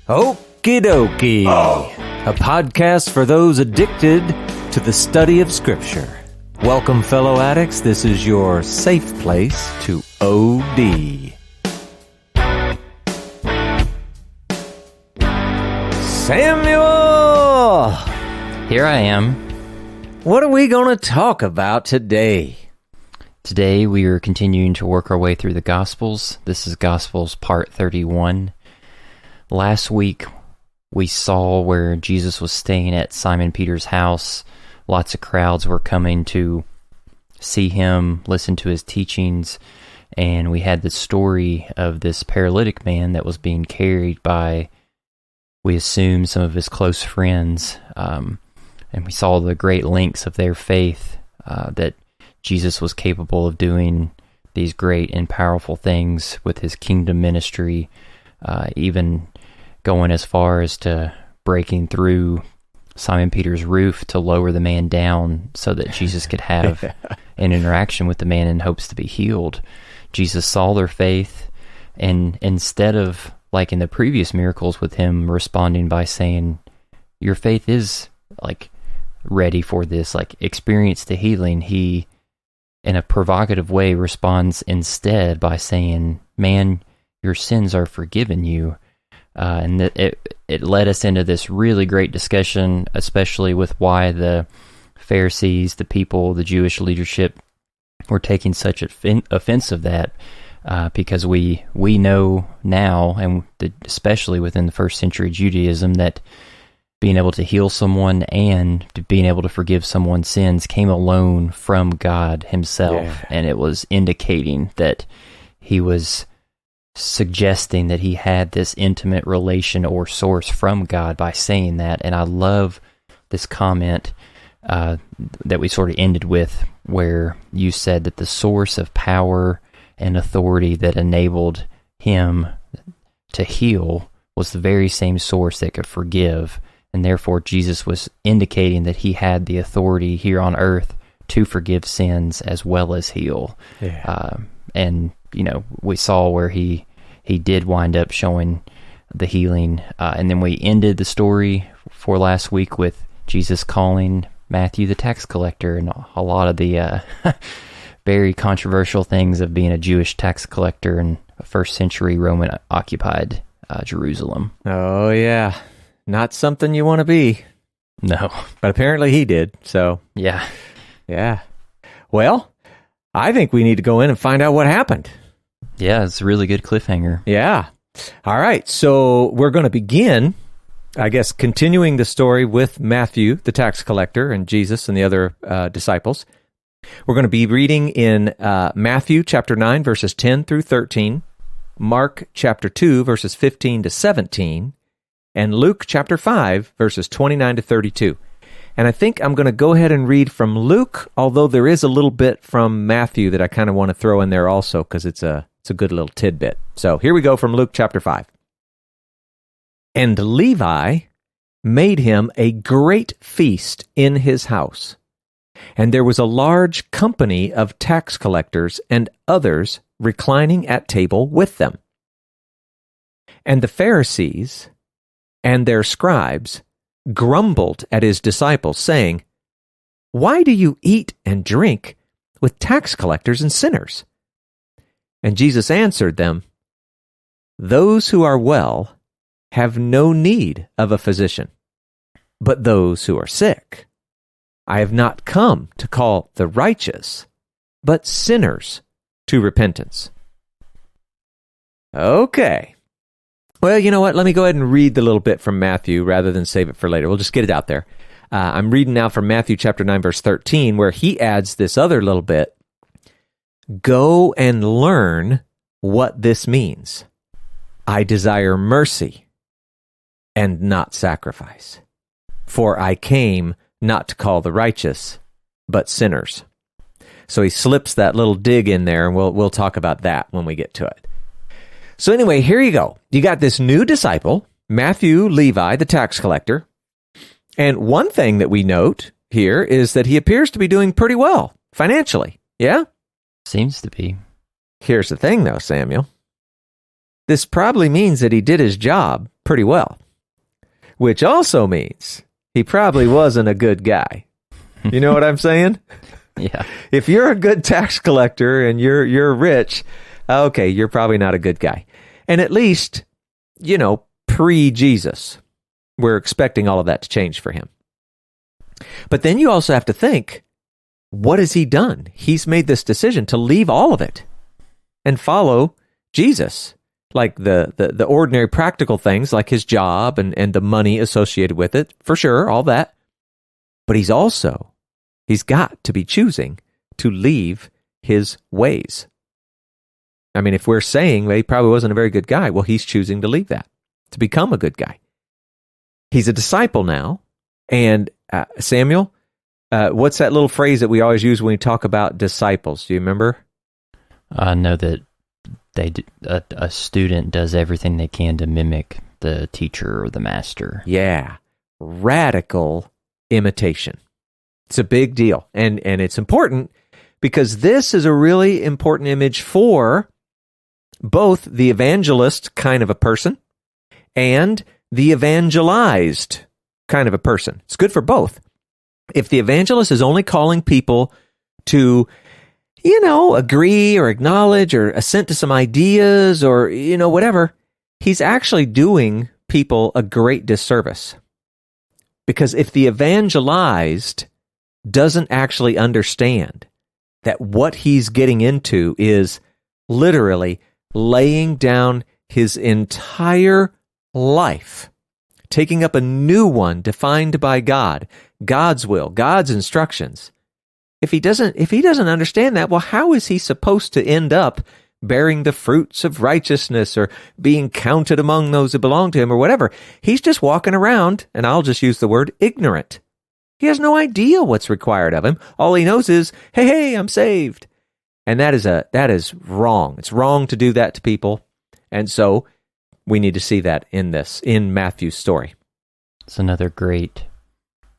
Okie dokie. A podcast for those addicted to the study of Scripture. Welcome, fellow addicts. This is your safe place to OD. Samuel! Here I am. What are we going to talk about today? Today we are continuing to work our way through the Gospels. This is Gospels part 31. Last week we saw where Jesus was staying at Simon Peter's house. Lots of crowds were coming to see him, listen to his teachings, and we had the story of this paralytic man that was being carried by, we assume, some of his close friends, and we saw the great links of their faith, that Jesus was capable of doing these great and powerful things with his kingdom ministry, even going as far as to breaking through Simon Peter's roof to lower the man down so that Jesus could have an interaction with the man in hopes to be healed. Jesus saw their faith, and instead of, like in the previous miracles with him responding by saying, your faith is like ready for this, like experience the healing, he, in a provocative way, responds instead by saying, man, your sins are forgiven you. And it led us into this really great discussion, especially with why the Pharisees, the people, the Jewish leadership were taking such offense of that, because we know now, and especially within the first century Judaism, that being able to heal someone and being able to forgive someone's sins came alone from God himself. Yeah. And it was indicating that he was suggesting that he had this intimate relation or source from God by saying that. And I love this comment that we sort of ended with, where you said that the source of power and authority that enabled him to heal was the very same source that could forgive. And therefore, Jesus was indicating that he had the authority here on earth to forgive sins as well as heal. Yeah. And, you know, we saw where he did wind up showing the healing. And then we ended the story for last week with Jesus calling Matthew the tax collector, and a lot of the very controversial things of being a Jewish tax collector in a first century Roman-occupied Jerusalem. Oh, yeah. Not something you want to be. No. But apparently he did, so. Yeah. Yeah. Well, I think we need to go in and find out what happened. Yeah, it's a really good cliffhanger. Yeah. All right, so we're going to begin, I guess, continuing the story with Matthew, the tax collector, and Jesus and the other disciples. We're going to be reading in Matthew chapter 9, verses 10 through 13, Mark chapter 2, verses 15 to 17, and Luke chapter 5, verses 29 to 32. And I think I'm going to go ahead and read from Luke, although there is a little bit from Matthew that I kind of want to throw in there also, because it's a good little tidbit. So here we go from Luke chapter 5. And Levi made him a great feast in his house. And there was a large company of tax collectors and others reclining at table with them. And the Pharisees and their scribes grumbled at his disciples, saying, why do you eat and drink with tax collectors and sinners? And Jesus answered them, those who are well have no need of a physician, but those who are sick. I have not come to call the righteous, but sinners to repentance. Okay. Well, you know what? Let me go ahead and read the little bit from Matthew rather than save it for later. We'll just get it out there. I'm reading now from Matthew chapter 9, verse 13, where he adds this other little bit. Go and learn what this means. I desire mercy and not sacrifice. For I came not to call the righteous, but sinners. So he slips that little dig in there, and we'll talk about that when we get to it. So anyway, here you go. You got this new disciple, Matthew Levi, the tax collector. And one thing that we note here is that he appears to be doing pretty well financially. Yeah? Seems to be. Here's the thing, though, Samuel. This probably means that he did his job pretty well, which also means he probably wasn't a good guy. You know what I'm saying? Yeah. If you're a good tax collector and you're rich, okay, you're probably not a good guy. And at least, pre-Jesus, we're expecting all of that to change for him. But then you also have to think, what has he done? He's made this decision to leave all of it and follow Jesus. Like the ordinary practical things, like his job and the money associated with it, for sure, all that. But he's got to be choosing to leave his ways. I mean, if we're saying he probably wasn't a very good guy, well, he's choosing to leave that, to become a good guy. He's a disciple now. And Samuel, what's that little phrase that we always use when we talk about disciples? Do you remember? I know that a student does everything they can to mimic the teacher or the master. Yeah. Radical imitation. It's a big deal. And it's important because this is a really important image for both the evangelist kind of a person and the evangelized kind of a person. It's good for both. If the evangelist is only calling people to, agree or acknowledge or assent to some ideas or, whatever, he's actually doing people a great disservice. Because if the evangelized doesn't actually understand that what he's getting into is literally laying down his entire life, taking up a new one defined by God, God's will, God's instructions. If he doesn't understand that, well, how is he supposed to end up bearing the fruits of righteousness or being counted among those who belong to him or whatever? He's just walking around, and I'll just use the word ignorant. He has no idea what's required of him. All he knows is, hey, I'm saved. And that is wrong. It's wrong to do that to people. And so we need to see that in Matthew's story. It's another great,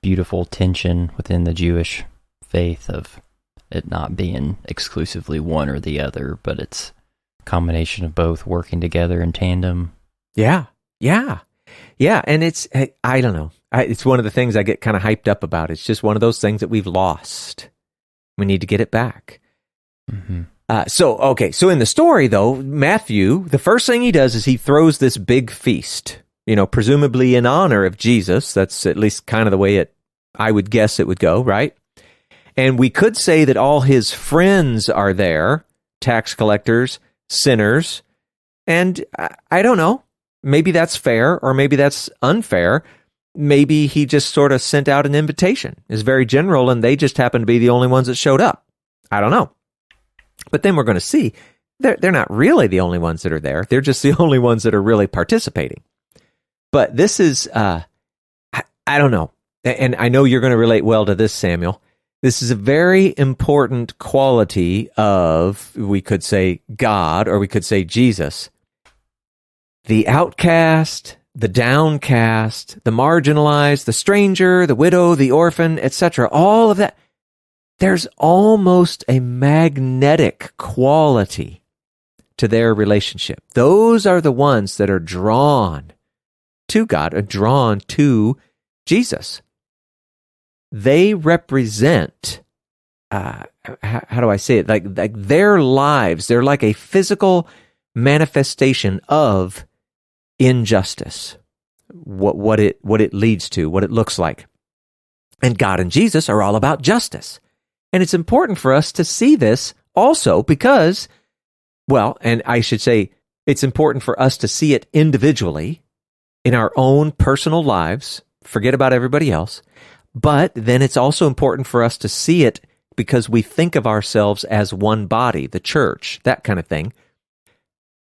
beautiful tension within the Jewish faith of it not being exclusively one or the other, but it's a combination of both working together in tandem. Yeah. And it's, I don't know. It's one of the things I get kind of hyped up about. It's just one of those things that we've lost. We need to get it back. Mm-hmm. So in the story, though, Matthew, the first thing he does is he throws this big feast, presumably in honor of Jesus. That's at least kind of the way I would guess it would go, right? And we could say that all his friends are there, tax collectors, sinners, and I don't know, maybe that's fair or maybe that's unfair. Maybe he just sort of sent out an invitation. It's very general, and they just happen to be the only ones that showed up. I don't know. But then we're going to see they're not really the only ones that are there. They're just the only ones that are really participating. But this is, I don't know. And I know you're going to relate well to this, Samuel. This is a very important quality of, we could say, God, or we could say Jesus. The outcast, the downcast, the marginalized, the stranger, the widow, the orphan, etc., all of that. There's almost a magnetic quality to their relationship. Those are the ones that are drawn to God, are drawn to Jesus. They represent, how do I say it? Like their lives, they're like a physical manifestation of injustice, what it leads to, what it looks like. And God and Jesus are all about justice. And it's important for us to see this also because, well, and I should say it's important for us to see it individually in our own personal lives, forget about everybody else, but then it's also important for us to see it because we think of ourselves as one body, the church, that kind of thing.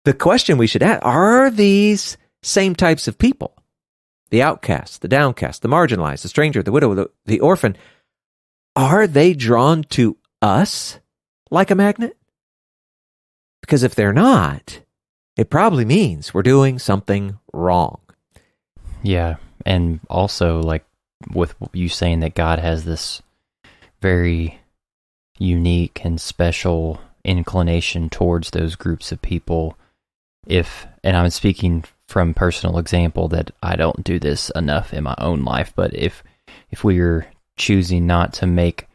The question we should ask, are these same types of people, the outcast, the downcast, the marginalized, the stranger, the widow, the orphan, are they drawn to us like a magnet? Because if they're not, it probably means we're doing something wrong. Yeah, and also like with you saying that God has this very unique and special inclination towards those groups of people, and I'm speaking from personal example that I don't do this enough in my own life, but if we are choosing not to make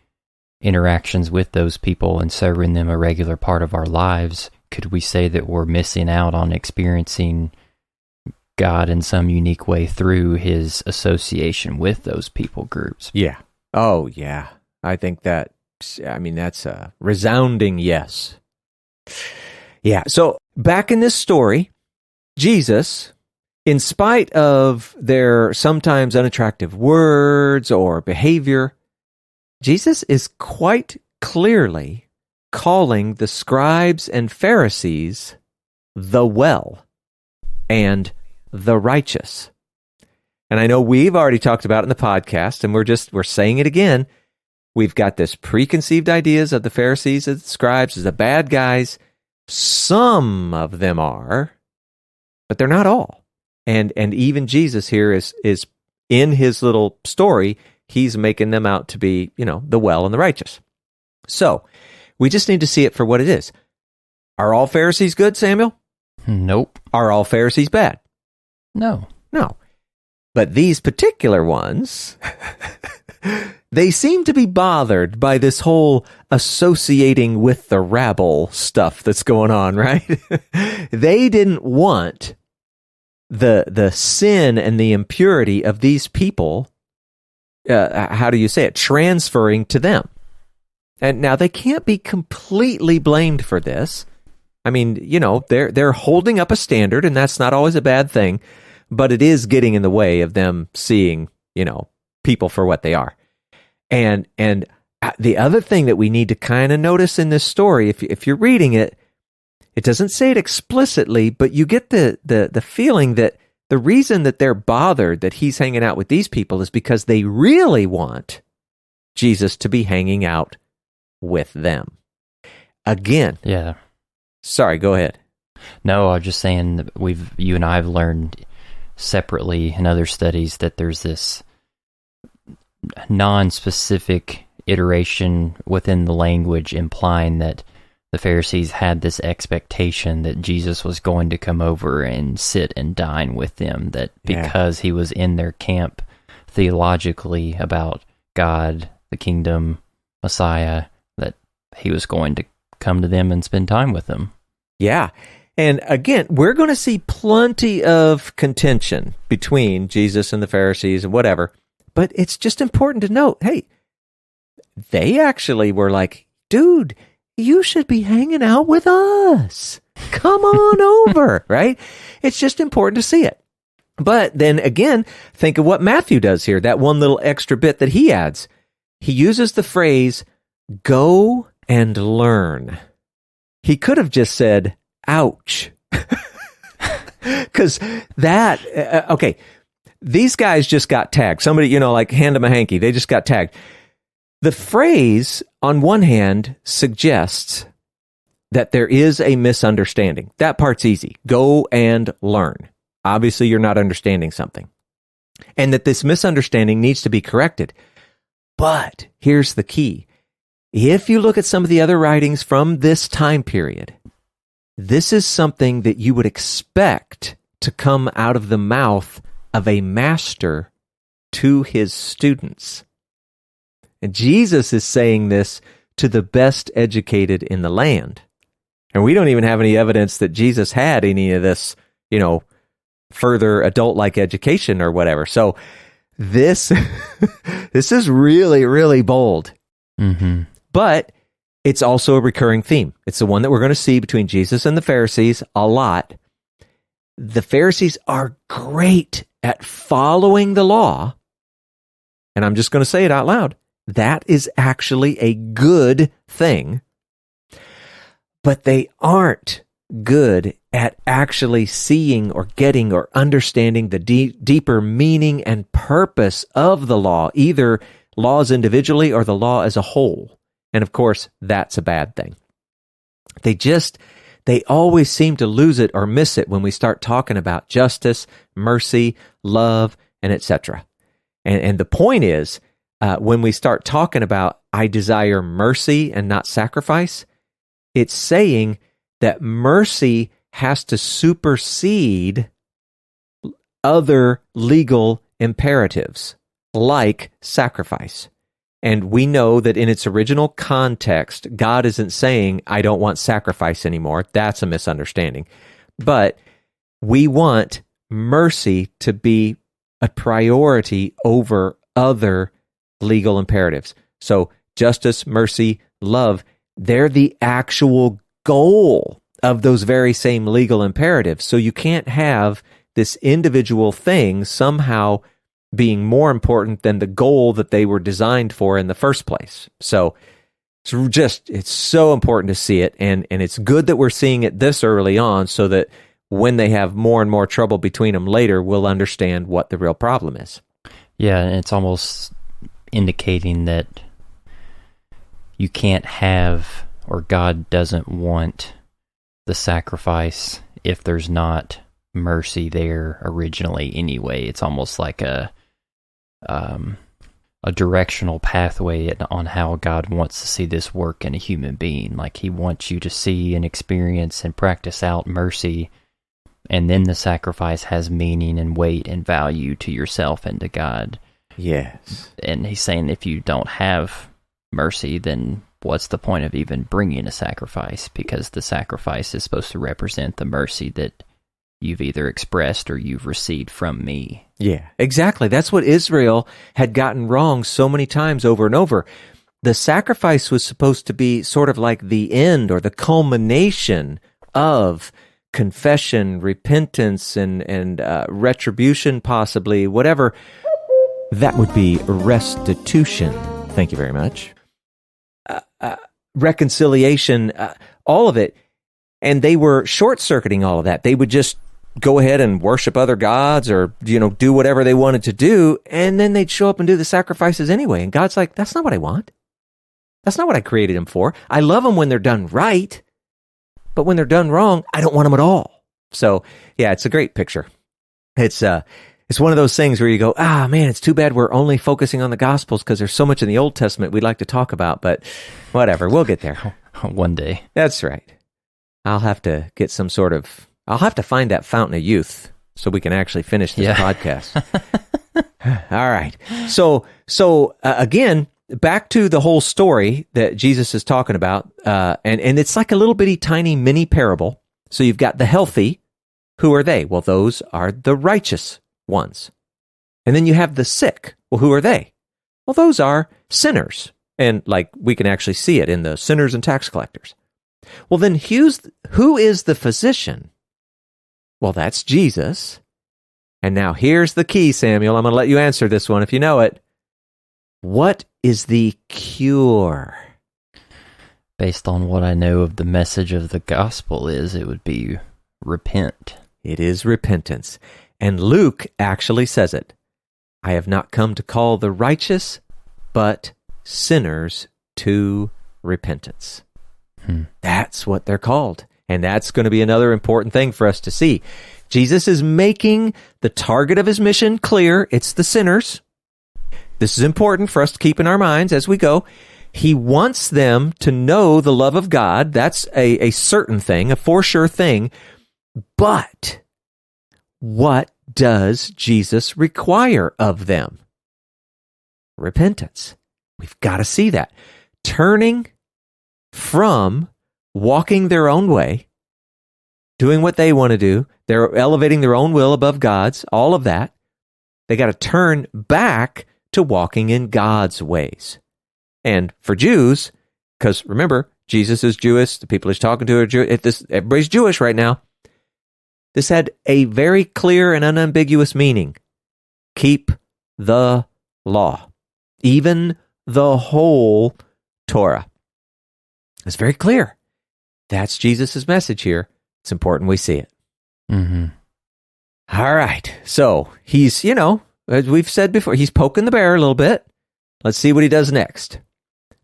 interactions with those people and serving them a regular part of our lives, could we say that we're missing out on experiencing God in some unique way through his association with those people groups? Yeah. Oh, yeah. I think that's a resounding yes. Yeah. So back in this story, Jesus, in spite of their sometimes unattractive words or behavior, Jesus is quite clearly calling the scribes and Pharisees the well and the righteous. And I know we've already talked about it in the podcast, and we're saying it again. We've got this preconceived ideas of the Pharisees and the scribes as the bad guys. Some of them are, but they're not all. And even Jesus here is in his little story, he's making them out to be, the well and the righteous. So we just need to see it for what it is. Are all Pharisees good, Samuel? Nope. Are all Pharisees bad? No. No. But these particular ones, they seem to be bothered by this whole associating with the rabble stuff that's going on, right? They didn't want the sin and the impurity of these people, how do you say it, transferring to them. And now they can't be completely blamed for this. I mean, they're holding up a standard, and that's not always a bad thing, but it is getting in the way of them seeing, people for what they are. And the other thing that we need to kind of notice in this story, if you're reading it, it doesn't say it explicitly, but you get the feeling that the reason that they're bothered that he's hanging out with these people is because they really want Jesus to be hanging out with them. Again. Yeah. Sorry, go ahead. No, I was just saying that you and I have learned separately in other studies that there's this non-specific iteration within the language implying that the Pharisees had this expectation that Jesus was going to come over and sit and dine with them, that because he was in their camp theologically about God, the kingdom, Messiah, that he was going to come to them and spend time with them. Yeah. And again, we're going to see plenty of contention between Jesus and the Pharisees and whatever, but it's just important to note, hey, they actually were like, dude, you should be hanging out with us. Come on over, right? It's just important to see it. But then again, think of what Matthew does here, that one little extra bit that he adds. He uses the phrase, go and learn. He could have just said, ouch. Because that, these guys just got tagged. Somebody, like hand them a hanky. They just got tagged. The phrase, on one hand, suggests that there is a misunderstanding. That part's easy. Go and learn. Obviously, you're not understanding something. And that this misunderstanding needs to be corrected. But here's the key. If you look at some of the other writings from this time period, this is something that you would expect to come out of the mouth of a master to his students. And Jesus is saying this to the best educated in the land. And we don't even have any evidence that Jesus had any of this, further adult-like education or whatever. So this is really, really bold. Mm-hmm. But it's also a recurring theme. It's the one that we're going to see between Jesus and the Pharisees a lot. The Pharisees are great at following the law. And I'm just going to say it out loud. That is actually a good thing. But they aren't good at actually seeing or getting or understanding the deeper meaning and purpose of the law, either laws individually or the law as a whole. And of course, that's a bad thing. They always seem to lose it or miss it when we start talking about justice, mercy, love, and etc. And the point is, when we start talking about, I desire mercy and not sacrifice, it's saying that mercy has to supersede other legal imperatives, like sacrifice. And we know that in its original context, God isn't saying, I don't want sacrifice anymore. That's a misunderstanding. But we want mercy to be a priority over other legal imperatives. So justice, mercy, love, they're the actual goal of those very same legal imperatives. So you can't have this individual thing somehow being more important than the goal that they were designed for in the first place. So it's so important to see it, and it's good that we're seeing it this early on so that when they have more and more trouble between them later, we'll understand what the real problem is. Yeah, and it's almost indicating that you can't have, or God doesn't want the sacrifice if there's not mercy there originally anyway. It's almost like a directional pathway on how God wants to see this work in a human being. Like he wants you to see and experience and practice out mercy, and then the sacrifice has meaning and weight and value to yourself and to God. Yes. And he's saying if you don't have mercy, then what's the point of even bringing a sacrifice? Because the sacrifice is supposed to represent the mercy that you've either expressed or you've received from me. Yeah, exactly. That's what Israel had gotten wrong so many times over and over. The sacrifice was supposed to be sort of like the end or the culmination of confession, repentance, and retribution, possibly, whatever. That would be restitution. Thank you very much. Reconciliation, all of it. And they were short-circuiting all of that. They would just go ahead and worship other gods or, do whatever they wanted to do, and then they'd show up and do the sacrifices anyway. And God's like, that's not what I want. That's not what I created them for. I love them when they're done right, but when they're done wrong, I don't want them at all. So, yeah, it's a great picture. It's one of those things where you go, man, it's too bad we're only focusing on the Gospels because there's so much in the Old Testament we'd like to talk about, but whatever, we'll get there. One day. That's right. I'll have to find that fountain of youth so we can actually finish this podcast. All right. So again, back to the whole story that Jesus is talking about, and it's like a little bitty tiny mini parable. So you've got the healthy. Who are they? Well, those are the righteous ones. And then you have the sick. Well, who are they? Well, those are sinners. And like we can actually see it in the sinners and tax collectors. Well, then who is the physician? Well, that's Jesus. And now here's the key, Samuel. I'm going to let you answer this one if you know it. What is the cure? Based on what I know of the message of the gospel it would be repent. It is repentance. And Luke actually says it. I have not come to call the righteous, but sinners to repentance. That's what they're called. And that's going to be another important thing for us to see. Jesus is making the target of his mission clear. It's the sinners. This is important for us to keep in our minds as we go. He wants them to know the love of God. That's a certain thing, a for sure thing. But what does Jesus require of them? Repentance. We've got to see that. Turning from walking their own way, doing what they want to do, they're elevating their own will above God's, all of that. They got to turn back to walking in God's ways. And for Jews, because remember, Jesus is Jewish, the people he's talking to are Jewish, everybody's Jewish right now. This had a very clear and unambiguous meaning. Keep the law, even the whole Torah. It's very clear. That's Jesus' message here. It's important we see it. Mm-hmm. All right. So he's, as we've said before, he's poking the bear a little bit. Let's see what he does next.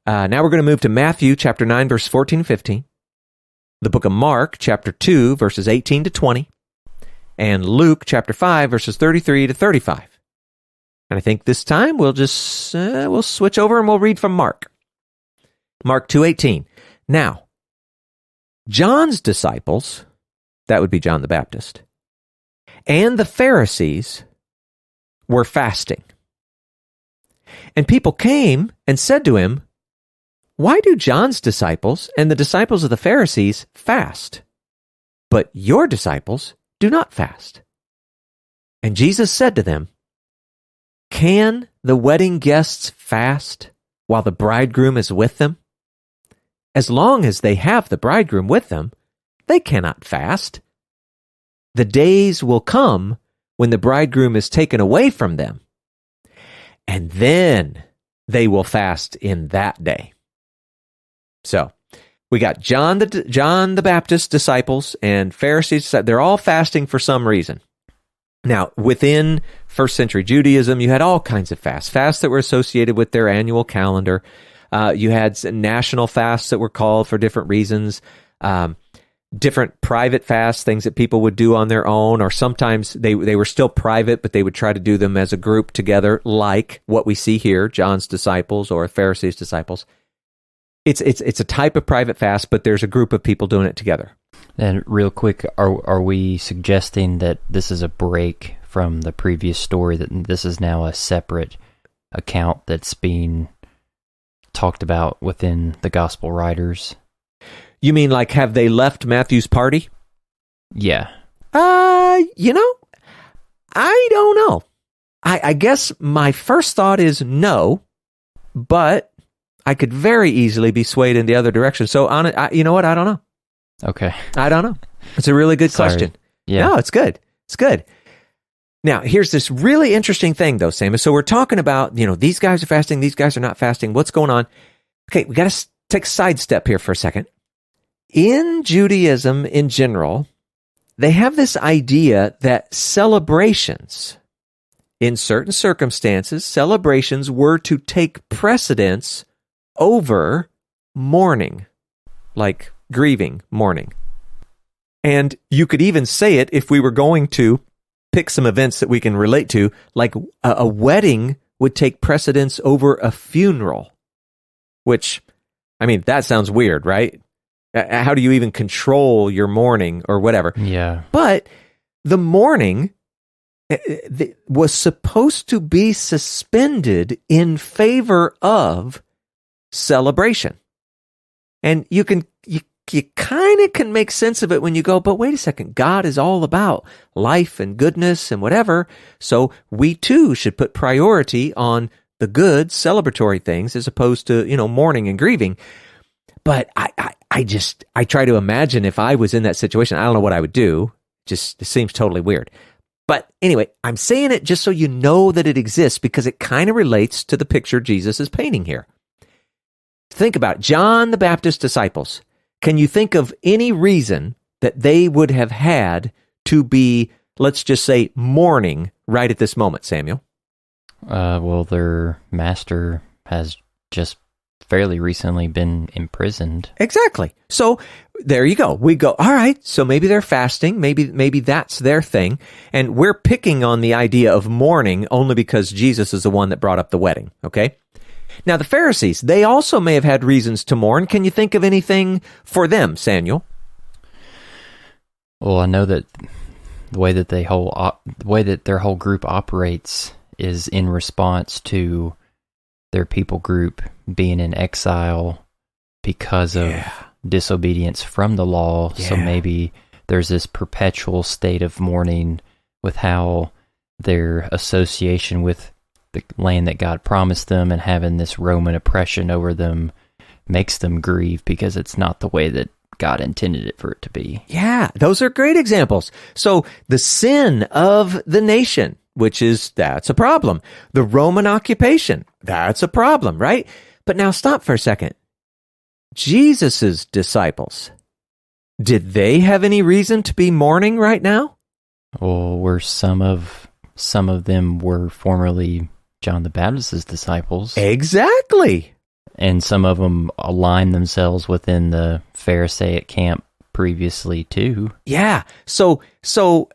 Now we're going to move to Matthew chapter 9, verse 14 and 15. The book of Mark chapter 2, verses 18 to 20. And Luke chapter 5, verses 33 to 35. And I think this time we'll just, we'll switch over and we'll read from Mark. Mark 2:18. Now, John's disciples, that would be John the Baptist, and the Pharisees were fasting. And people came and said to him, "Why do John's disciples and the disciples of the Pharisees fast, but your disciples do not fast?" And Jesus said to them, "Can the wedding guests fast while the bridegroom is with them? As long as they have the bridegroom with them, they cannot fast. The days will come when the bridegroom is taken away from them, and then they will fast in that day." So, we got John the Baptist disciples and Pharisees. They're all fasting for some reason. Now, within first century Judaism, you had all kinds of fasts that were associated with their annual calendar. You had national fasts that were called for different reasons, different private fasts, things that people would do on their own, or sometimes they were still private, but they would try to do them as a group together, like what we see here, John's disciples or Pharisees' disciples. It's a type of private fast, but there's a group of people doing it together. And real quick, are we suggesting that this is a break from the previous story, that this is now a separate account that's being talked about within the gospel writers? You mean like, have they left Matthew's party? Yeah. I don't know. I guess my first thought is no, but I could very easily be swayed in the other direction. So, you know what? I don't know. Okay. I don't know. It's a really good question. Yeah. No, it's good. It's good. Now, here's this really interesting thing, though, Sam. So we're talking about, these guys are fasting, these guys are not fasting. What's going on? Okay, we got to take a sidestep here for a second. In Judaism in general, they have this idea that celebrations, in certain circumstances, celebrations were to take precedence over mourning, like grieving, mourning. And you could even say it, if we were going to pick some events that we can relate to, like a wedding would take precedence over a funeral, which, that sounds weird, right? How do you even control your mourning or whatever? Yeah. But the mourning was supposed to be suspended in favor of celebration. And you kind of can make sense of it when you go, but wait a second, God is all about life and goodness and whatever, so we too should put priority on the good, celebratory things as opposed to, mourning and grieving. But I try to imagine if I was in that situation, I don't know what I would do. It seems totally weird. But anyway, I'm saying it just so you know that it exists, because it kind of relates to the picture Jesus is painting here. Think about it. John the Baptist disciples. Can you think of any reason that they would have had to be, let's just say, mourning right at this moment, Samuel? Well, their master has just fairly recently been imprisoned. Exactly. So there you go. We go, all right, so maybe they're fasting. Maybe that's their thing. And we're picking on the idea of mourning only because Jesus is the one that brought up the wedding, okay? Now, the Pharisees, they also may have had reasons to mourn. Can you think of anything for them, Samuel? Well, I know that the way that their whole group operates is in response to their people group being in exile because of disobedience from the law. Yeah. So maybe there's this perpetual state of mourning with how their association with the land that God promised them and having this Roman oppression over them makes them grieve because it's not the way that God intended it for it to be. Yeah, those are great examples. So the sin of the nation, that's a problem. The Roman occupation, that's a problem, right? But now stop for a second. Jesus's disciples, did they have any reason to be mourning right now? Well, were some of them were formerly John the Baptist's disciples. Exactly. And some of them aligned themselves within the Pharisaic camp previously too. Yeah. So,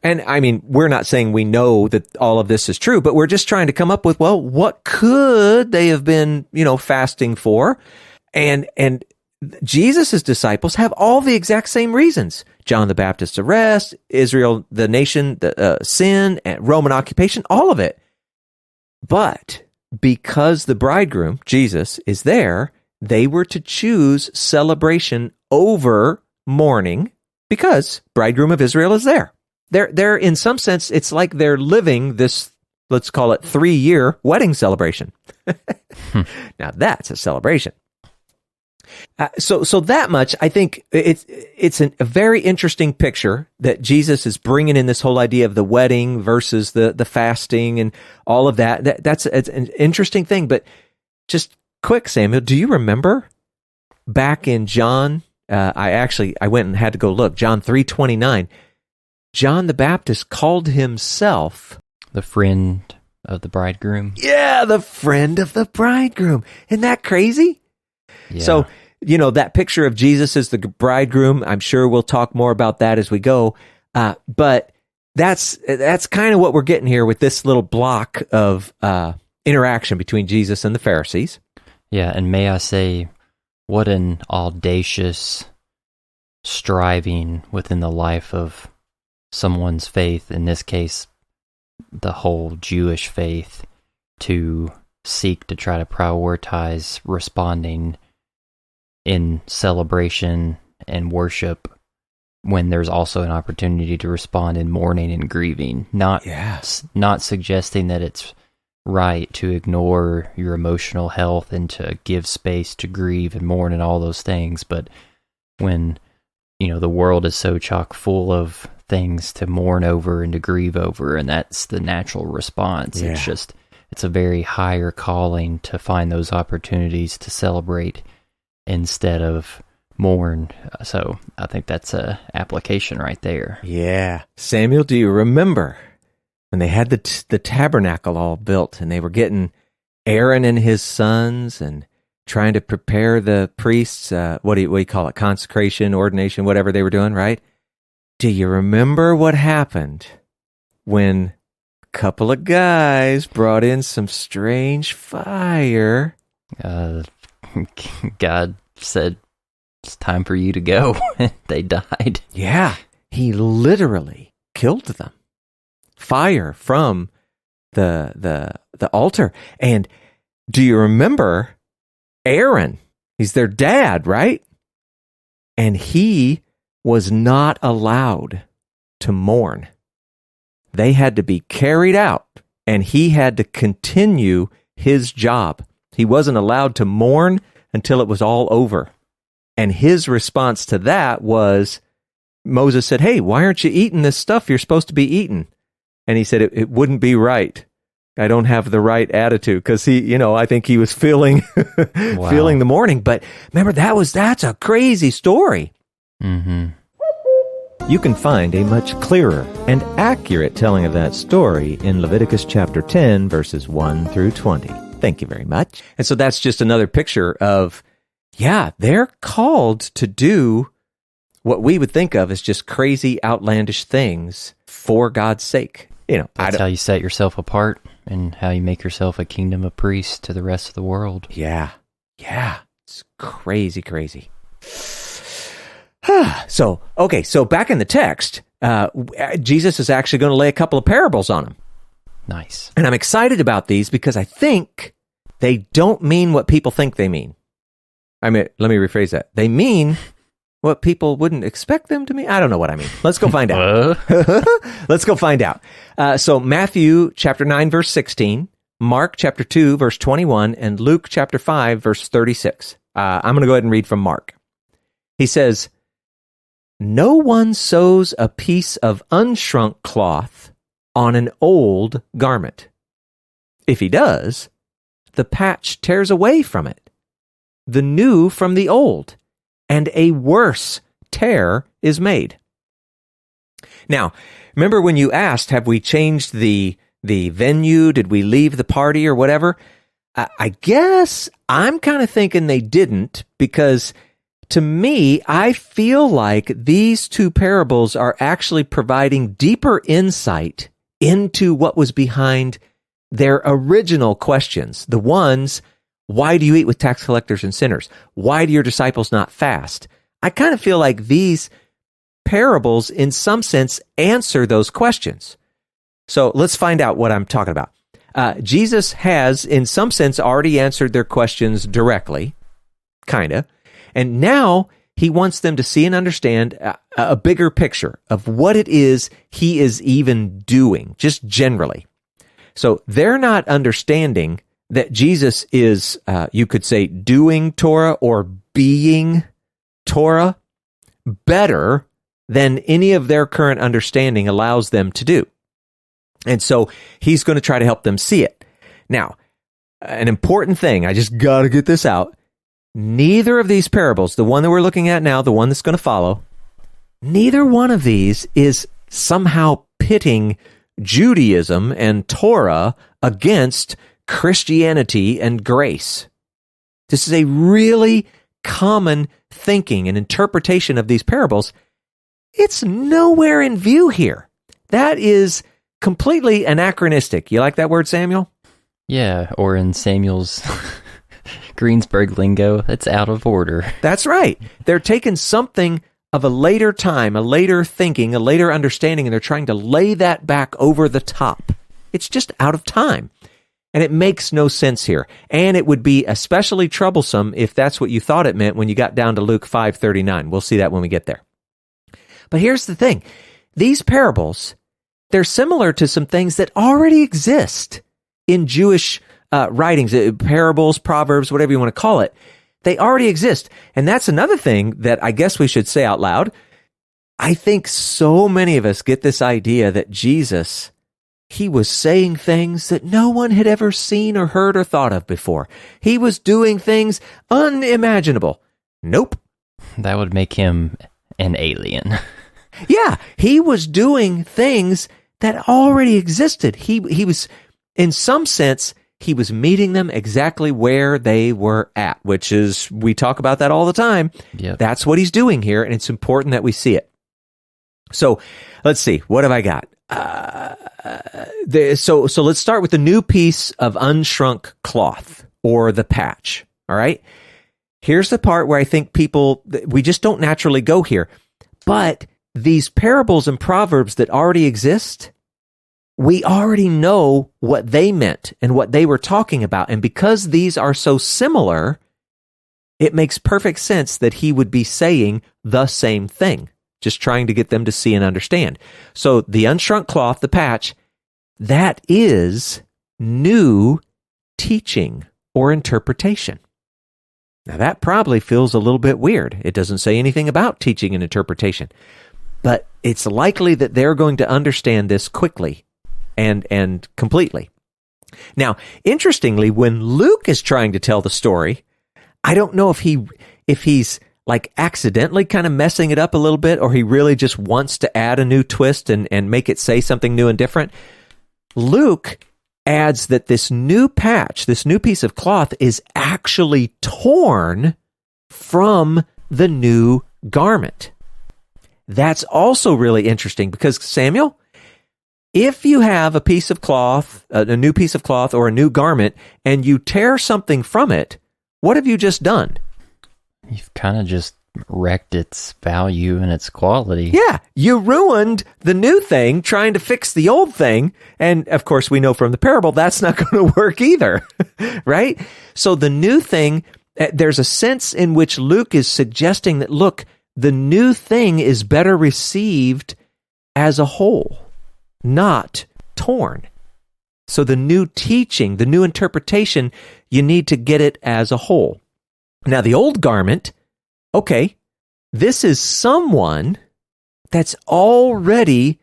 and we're not saying we know that all of this is true, but we're just trying to come up with, well, what could they have been, fasting for? And Jesus' disciples have all the exact same reasons. John the Baptist's arrest, Israel, the nation, the sin, and Roman occupation, all of it. But because the bridegroom, Jesus, is there, they were to choose celebration over mourning because bridegroom of Israel is there. They're in some sense, it's like they're living this, let's call it 3-year wedding celebration. Now that's a celebration. So that much, I think it's a very interesting picture that Jesus is bringing in, this whole idea of the wedding versus the fasting and all of that. It's an interesting thing. But just quick, Samuel, do you remember back in John? I went and had to go look. John 3:29. John the Baptist called himself the friend of the bridegroom. Yeah, the friend of the bridegroom. Isn't that crazy? Yeah. So, that picture of Jesus as the bridegroom, I'm sure we'll talk more about that as we go. But that's kind of what we're getting here with this little block of interaction between Jesus and the Pharisees. Yeah, and may I say, what an audacious striving within the life of someone's faith, in this case, the whole Jewish faith, to seek to try to prioritize responding in celebration and worship when there's also an opportunity to respond in mourning and grieving. Not suggesting that it's right to ignore your emotional health and to give space to grieve and mourn and all those things, but when the world is so chock full of things to mourn over and to grieve over, and that's the natural response. Yeah. It's a very higher calling to find those opportunities to celebrate instead of mourn. So I think that's a application right there. Yeah. Samuel, do you remember when they had the tabernacle all built and they were getting Aaron and his sons and trying to prepare the priests, what do you call it, consecration, ordination, whatever they were doing, right? Do you remember what happened when a couple of guys brought in some strange fire? God said, it's time for you to go. They died. Yeah, he literally killed them. Fire from the altar. And do you remember Aaron? He's their dad, right? And he was not allowed to mourn. They had to be carried out, and he had to continue his job. He wasn't allowed to mourn until it was all over. And his response to that was, Moses said, "Hey, why aren't you eating this stuff you're supposed to be eating?" And he said, it wouldn't be right. I don't have the right attitude, because I think he was feeling feeling the mourning. But remember, that's a crazy story. Mm-hmm. You can find a much clearer and accurate telling of that story in Leviticus chapter 10, verses 1 through 20. Thank you very much. And so that's just another picture of, they're called to do what we would think of as just crazy, outlandish things for God's sake. That's how you set yourself apart and how you make yourself a kingdom of priests to the rest of the world. Yeah. It's crazy. So back in the text, Jesus is actually going to lay a couple of parables on them. Nice. And I'm excited about these because I think they don't mean what people think they mean. Let me rephrase that. They mean what people wouldn't expect them to mean. I don't know what I mean. Let's go find out. Let's go find out. So Matthew chapter 9, verse 16, Mark chapter 2, verse 21, and Luke chapter 5, verse 36. I'm going to go ahead and read from Mark. He says, "No one sews a piece of unshrunk cloth on an old garment. If he does, the patch tears away from it, the new from the old, and a worse tear is made." Now, remember when you asked, have we changed the venue? Did we leave the party or whatever? I guess I'm kind of thinking they didn't, because to me, I feel like these two parables are actually providing deeper insight into what was behind their original questions. The ones, why do you eat with tax collectors and sinners? Why do your disciples not fast? I kind of feel like these parables, in some sense, answer those questions. So let's find out what I'm talking about. Jesus has, in some sense, already answered their questions directly, kind of. And now he wants them to see and understand a bigger picture of what it is he is even doing, just generally. So they're not understanding that Jesus is, you could say, doing Torah or being Torah better than any of their current understanding allows them to do. And so he's going to try to help them see it. Now, an important thing, I just got to get this out. Neither of these parables, the one that we're looking at now, the one that's going to follow, neither one of these is somehow pitting Judaism and Torah against Christianity and grace. This is a really common thinking and interpretation of these parables. It's nowhere in view here. That is completely anachronistic. You like that word, Samuel? Yeah, or in Samuel's Greensburg lingo, it's out of order. That's right. They're taking something of a later time, a later thinking, a later understanding, and they're trying to lay that back over the top. It's just out of time. And it makes no sense here. And it would be especially troublesome if that's what you thought it meant when you got down to Luke 5:39. We'll see that when we get there. But here's the thing. These parables, they're similar to some things that already exist in Jewish writings, parables, proverbs, whatever you want to call it. They already exist. And that's another thing that I guess we should say out loud. I think so many of us get this idea that Jesus, he was saying things that no one had ever seen or heard or thought of before. He was doing things unimaginable. Nope. That would make him an alien. Yeah, he was doing things that already existed. He was, in some sense, he was meeting them exactly where they were at, which is, we talk about that all the time. Yep. That's what he's doing here, and it's important that we see it. So let's see, what have I got? So let's start with the new piece of unshrunk cloth, or the patch, all right? Here's the part where I think people, we just don't naturally go here. But these parables and proverbs that already exist, we already know what they meant and what they were talking about. And because these are so similar, it makes perfect sense that he would be saying the same thing, just trying to get them to see and understand. So the unshrunk cloth, the patch, that is new teaching or interpretation. Now that probably feels a little bit weird. It doesn't say anything about teaching and interpretation, but it's likely that they're going to understand this quickly and completely. Now, interestingly, when Luke is trying to tell the story, I don't know if he's like accidentally kind of messing it up a little bit, or he really just wants to add a new twist and make it say something new and different. Luke adds that this new patch, this new piece of cloth, is actually torn from the new garment. That's also really interesting because, Samuel, if you have a piece of cloth, a new piece of cloth or a new garment, and you tear something from it, what have you just done? You've kind of just wrecked its value and its quality. Yeah, you ruined the new thing trying to fix the old thing. And of course, we know from the parable, that's not going to work either, right? So the new thing, there's a sense in which Luke is suggesting that, look, the new thing is better received as a whole, not torn. So the new teaching, the new interpretation, you need to get it as a whole. Now, the old garment, okay, this is someone that's already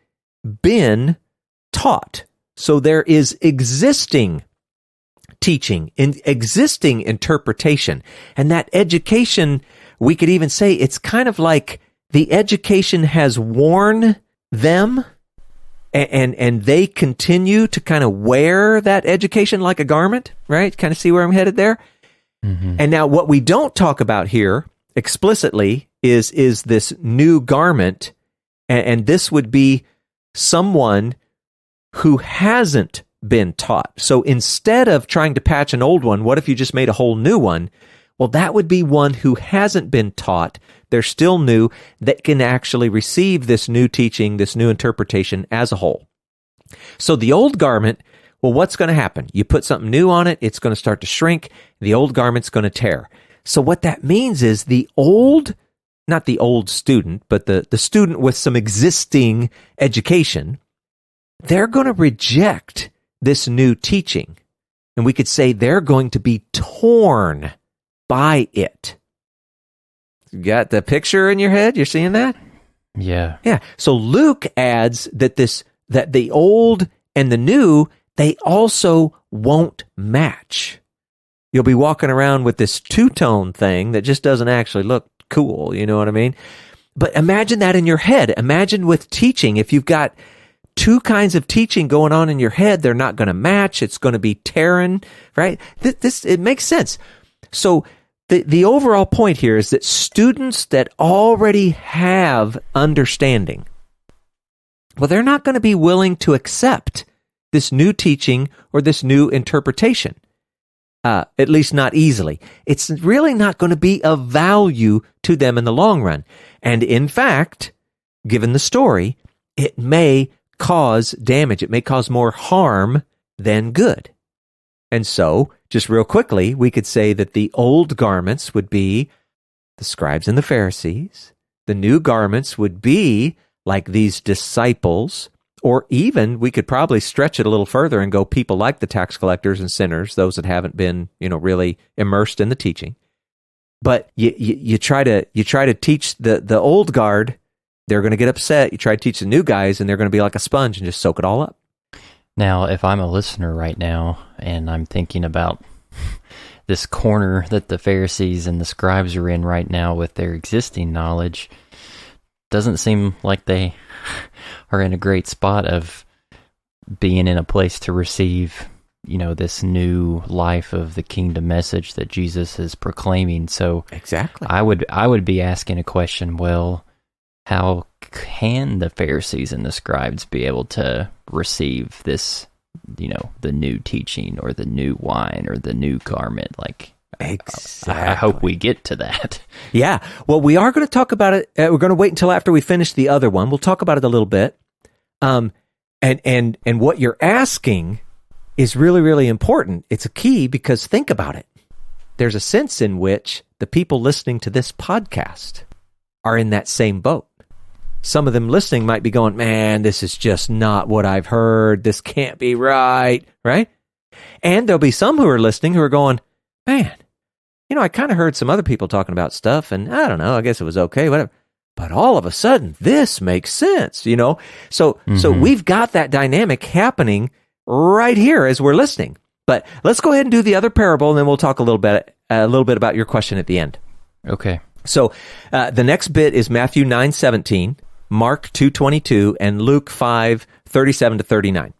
been taught. So there is existing teaching, existing interpretation. And that education, we could even say it's kind of like the education has worn them, and they continue to kind of wear that education like a garment, right? Kind of see where I'm headed there? Mm-hmm. And now what we don't talk about here explicitly is this new garment, and this would be someone who hasn't been taught. So instead of trying to patch an old one, what if you just made a whole new one? Well, that would be one who hasn't been taught. They're still new, that can actually receive this new teaching, this new interpretation as a whole. So the old garment, well, what's going to happen? You put something new on it, it's going to start to shrink, the old garment's going to tear. So what that means is not the old student, but the student with some existing education, they're going to reject this new teaching. And we could say they're going to be torn by it. You got the picture in your head? You're seeing that? Yeah. Yeah. So Luke adds that the old and the new, they also won't match. You'll be walking around with this two-tone thing that just doesn't actually look cool, you know what I mean? But imagine that in your head. Imagine with teaching, if you've got two kinds of teaching going on in your head, they're not going to match. It's going to be tearing, right? It makes sense. So the overall point here is that students that already have understanding, well, they're not going to be willing to accept this new teaching or this new interpretation, at least not easily. It's really not going to be of value to them in the long run. And in fact, given the story, it may cause damage. It may cause more harm than good. And so, just real quickly, we could say that the old garments would be the scribes and the Pharisees. The new garments would be like these disciples, or even we could probably stretch it a little further and go people like the tax collectors and sinners, those that haven't been, really immersed in the teaching. But you try to teach the old guard, they're going to get upset. You try to teach the new guys, and they're going to be like a sponge and just soak it all up. Now, if I'm a listener right now and I'm thinking about this corner that the Pharisees and the scribes are in right now with their existing knowledge, doesn't seem like they are in a great spot of being in a place to receive, this new life of the kingdom message that Jesus is proclaiming. So exactly, I would be asking a question, well, how can the Pharisees and the scribes be able to receive this, the new teaching or the new wine or the new garment? Exactly. I hope we get to that. Yeah. Well, we are going to talk about it. We're going to wait until after we finish the other one. We'll talk about it a little bit. And what you're asking is really, really important. It's a key because think about it. There's a sense in which the people listening to this podcast are in that same boat. Some of them listening might be going, man, this is just not what I've heard. This can't be right, right? And there'll be some who are listening who are going, man, I kind of heard some other people talking about stuff, and I don't know, I guess it was okay, whatever. But all of a sudden, this makes sense, So we've got that dynamic happening right here as we're listening. But let's go ahead and do the other parable, and then we'll talk a little bit about your question at the end. Okay. So the next bit is Matthew 9:17, Mark 2:22, and Luke 5:37 to 39.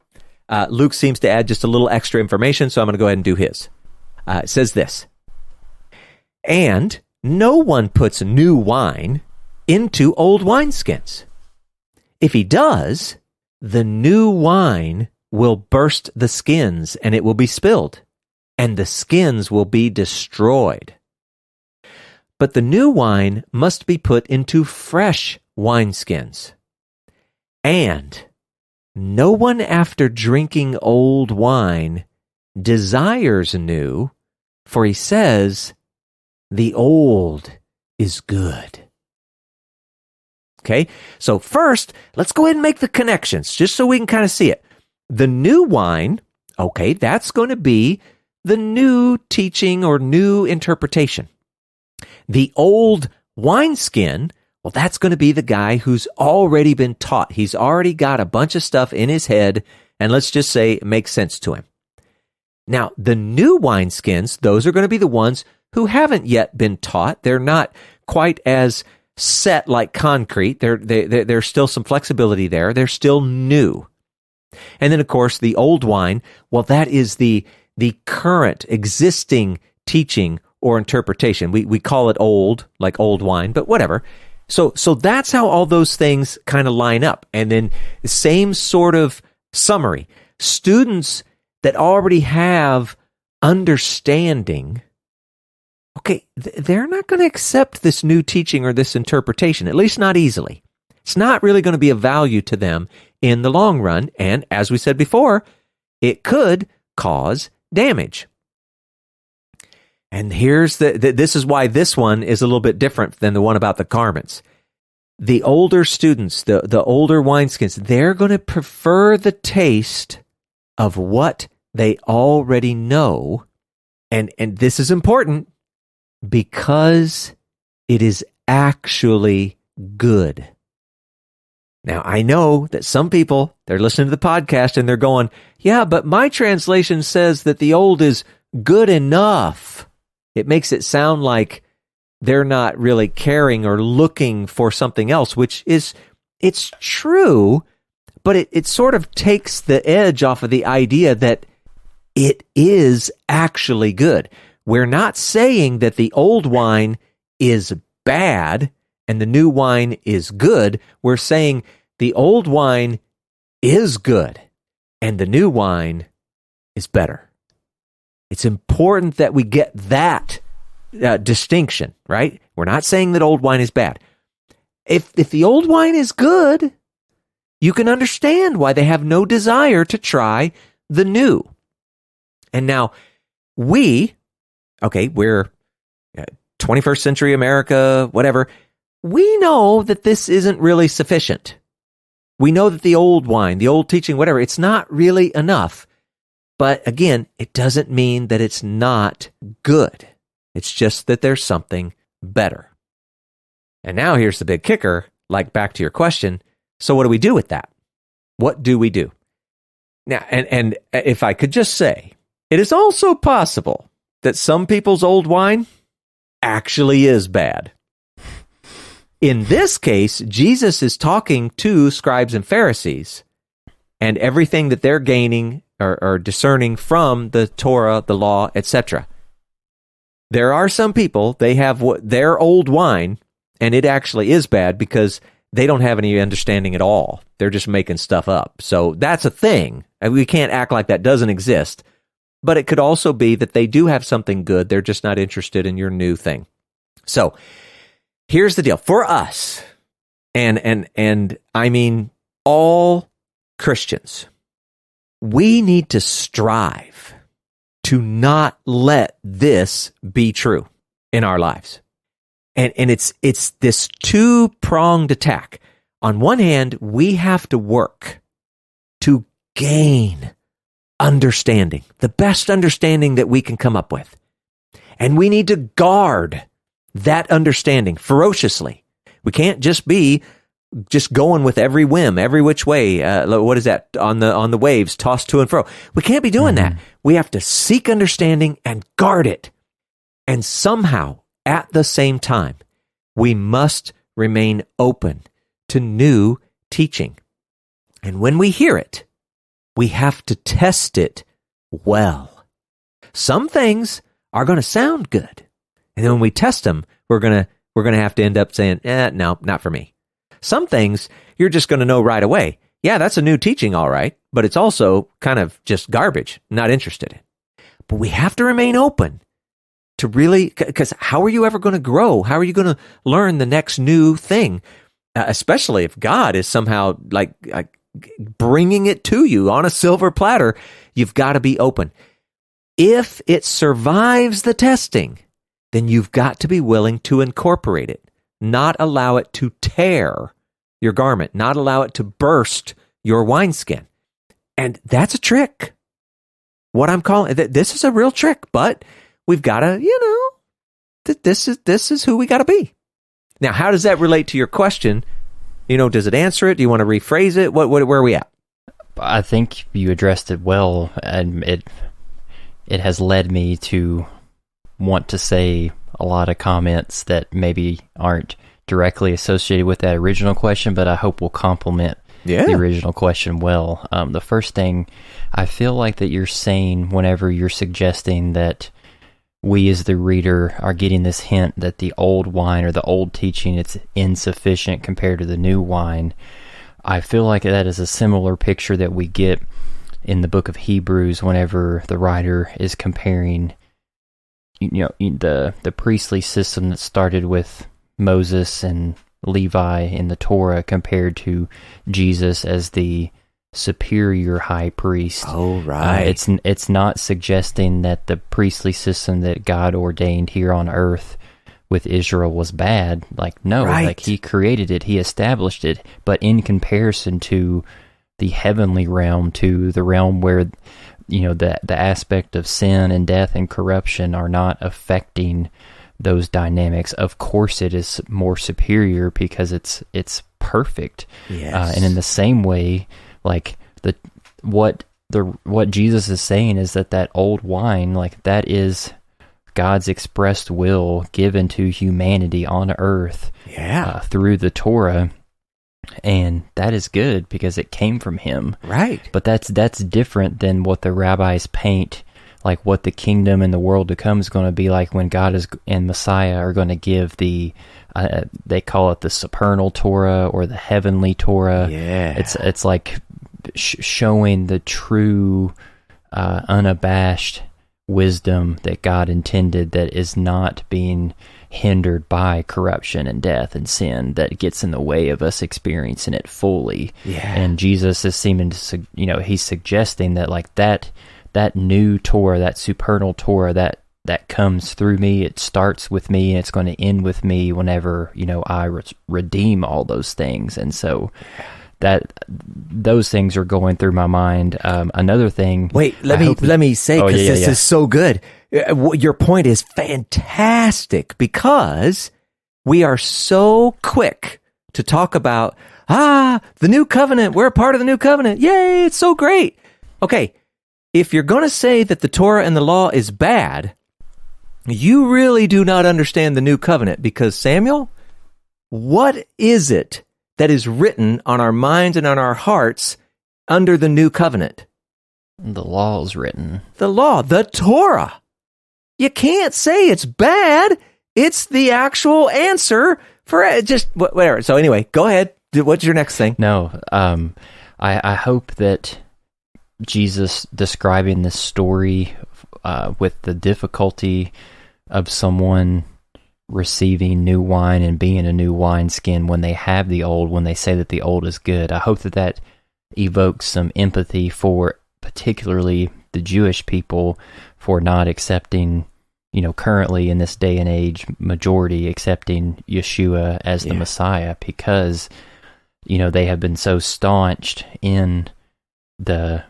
Luke seems to add just a little extra information, so I'm going to go ahead and do his. It says this, "And no one puts new wine into old wineskins. If he does, the new wine will burst the skins, and it will be spilled, and the skins will be destroyed. But the new wine must be put into fresh wineskins. And no one after drinking old wine desires new, for he says, the old is good." Okay, so first, let's go ahead and make the connections, just so we can kind of see it. The new wine, okay, that's going to be the new teaching or new interpretation. The old wineskin, well, that's going to be the guy who's already been taught. He's already got a bunch of stuff in his head, and let's just say it makes sense to him. Now, the new wineskins, those are going to be the ones who haven't yet been taught. They're not quite as set like concrete. There's still some flexibility there. They're still new. And then, of course, the old wine, well, that is the current existing teaching or interpretation. We call it old, like old wine, but whatever. So that's how all those things kind of line up. And then the same sort of summary. Students that already have understanding, okay, they're not going to accept this new teaching or this interpretation, at least not easily. It's not really going to be of value to them in the long run, and as we said before, it could cause damage. And here's this is why this one is a little bit different than the one about the garments. The older students, the older wineskins, they're going to prefer the taste of what they already know. And this is important because it is actually good. Now, I know that some people, they're listening to the podcast and they're going, yeah, but my translation says that the old is good enough. It makes it sound like they're not really caring or looking for something else, which is, it's true, but it sort of takes the edge off of the idea that it is actually good. We're not saying that the old wine is bad and the new wine is good. We're saying the old wine is good and the new wine is better. It's important that we get that distinction, right? We're not saying that old wine is bad. If the old wine is good, you can understand why they have no desire to try the new. And now we're 21st century America, whatever. We know that this isn't really sufficient. We know that the old wine, the old teaching, whatever, it's not really enough. But again, it doesn't mean that it's not good. It's just that there's something better. And now here's the big kicker, like back to your question. So what do we do with that? What do we do? Now, and if I could just say, it is also possible that some people's old wine actually is bad. In this case, Jesus is talking to scribes and Pharisees, and everything that they're gaining or discerning from the Torah, the law, etc. There are some people, they have their old wine, and it actually is bad because they don't have any understanding at all. They're just making stuff up. So that's a thing. And we can't act like that doesn't exist. But it could also be that they do have something good. They're just not interested in your new thing. So here's the deal. For us, and I mean all Christians, we need to strive to not let this be true in our lives. And it's this two-pronged attack. On one hand, we have to work to gain understanding, the best understanding that we can come up with. And we need to guard that understanding ferociously. We can't just be going with every whim, every which way. What is that? On the waves, tossed to and fro. We can't be doing that. We have to seek understanding and guard it. And somehow, at the same time, we must remain open to new teaching. And when we hear it, we have to test it well. Some things are going to sound good. And then when we test them, we're going to have to end up saying, no, not for me. Some things you're just going to know right away. Yeah, that's a new teaching, all right, but it's also kind of just garbage, not interested in. But we have to remain open to really, because how are you ever going to grow? How are you going to learn the next new thing? Especially if God is somehow like bringing it to you on a silver platter, you've got to be open. If it survives the testing, then you've got to be willing to incorporate it, not allow it to tear your garment, not allow it to burst your wineskin. And that's a trick. What I'm calling, this is a real trick, but we've got to, this is who we got to be. Now, how does that relate to your question? Does it answer it? Do you want to rephrase it? Where are we at? I think you addressed it well, and it has led me to want to say a lot of comments that maybe aren't directly associated with that original question, but I hope will complement the original question well. The first thing, I feel like that you're saying whenever you're suggesting that we as the reader are getting this hint that the old wine or the old teaching, it's insufficient compared to the new wine. I feel like that is a similar picture that we get in the book of Hebrews whenever the writer is comparing the priestly system that started with Moses and Levi in the Torah compared to Jesus as the superior high priest. Oh, right. It's not suggesting that the priestly system that God ordained here on earth with Israel was bad. Like, no, Right. like he created it, he established it, but in comparison to the heavenly realm, to the realm where the aspect of sin and death and corruption are not affecting those dynamics, of course it is more superior because it's perfect. Yes. And in the same way, like what Jesus is saying is that old wine, like that is God's expressed will given to humanity on earth through the Torah, and that is good because it came from him. Right. But that's different than what the rabbis paint, like what the kingdom and the world to come is going to be like when God and Messiah are going to give the they call it the supernal Torah or the heavenly Torah. Yeah. It's like showing the true unabashed wisdom that God intended, that is not being hindered by corruption and death and sin that gets in the way of us experiencing it fully. Yeah. And Jesus is seeming to, he's suggesting that like that new Torah, that supernal Torah, that comes through me, it starts with me, and it's going to end with me whenever, I redeem all those things. And so those things are going through my mind. Another thing. Wait, let me say, because this is so good. Your point is fantastic, because we are so quick to talk about, the new covenant. We're a part of the new covenant. Yay, it's so great. Okay, if you're going to say that the Torah and the law is bad, you really do not understand the new covenant, because Samuel, what is it that is written on our minds and on our hearts under the new covenant? The law is written. The law, the Torah. You can't say it's bad. It's the actual answer for just whatever. So anyway, go ahead. What's your next thing? No, I hope that Jesus describing this story with the difficulty of someone receiving new wine and being a new wineskin when they have the old, when they say that the old is good. I hope that evokes some empathy for particularly the Jewish people for not accepting, currently in this day and age, majority accepting Yeshua as the Messiah, because, they have been so staunched in the,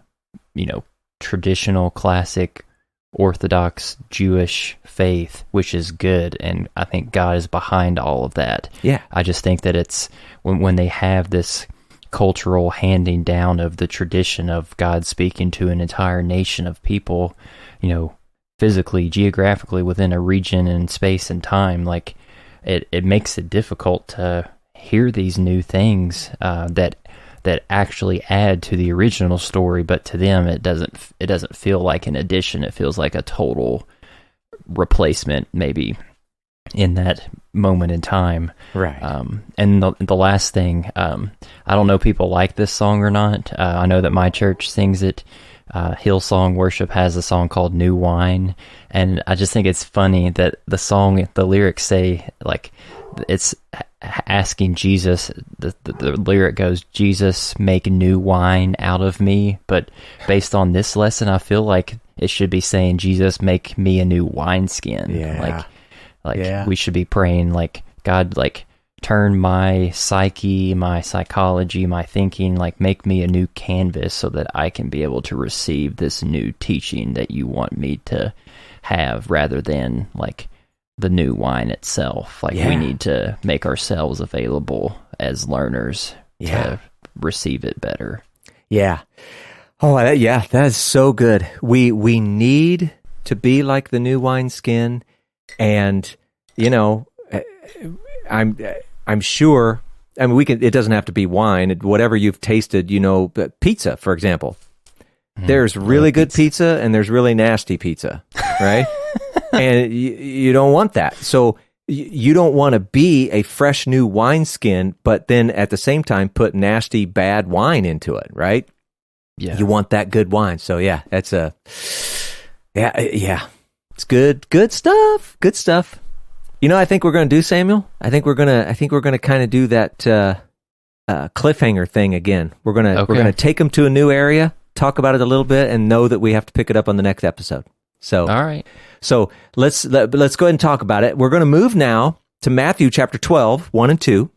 traditional classic Orthodox Jewish faith, which is good, and I think God is behind all of that. Yeah. I just think that it's when they have this cultural handing down of the tradition of God speaking to an entire nation of people, physically, geographically within a region and space and time, like it makes it difficult to hear these new things that actually add to the original story, but to them it doesn't feel like an addition. It feels like a total replacement, maybe, in that moment in time. Right. And the last thing, I don't know if people like this song or not. I know that my church sings it. Hillsong Worship has a song called New Wine, and I just think it's funny that the lyrics say, like, it's asking Jesus, the lyric goes, Jesus, make new wine out of me, but based on this lesson, I feel like it should be saying, Jesus, make me a new wineskin. We should be praying, like, God, like, turn my psyche, my psychology, my thinking, like, make me a new canvas so that I can be able to receive this new teaching that you want me to have, rather than, like, the new wine itself. Like, we need to make ourselves available as learners to receive it better. Yeah. Oh, that is so good. We need to be like the new wineskin, and I'm sure. I mean, it doesn't have to be wine. Whatever you've tasted, pizza, for example. There's really good pizza and there's really nasty pizza, right? And you don't want that. So you don't want to be a fresh new wineskin, but then at the same time put nasty, bad wine into it, right? Yeah. You want that good wine. So that's yeah. It's good. Good stuff. Good stuff. You know, I think we're going to do, Samuel. I think we're gonna kind of do that cliffhanger thing again. We're gonna take them to a new area, talk about it a little bit, and know that we have to pick it up on the next episode. So, all right. So let's go ahead and talk about it. We're going to move now to Matthew chapter 12, 1 and 2,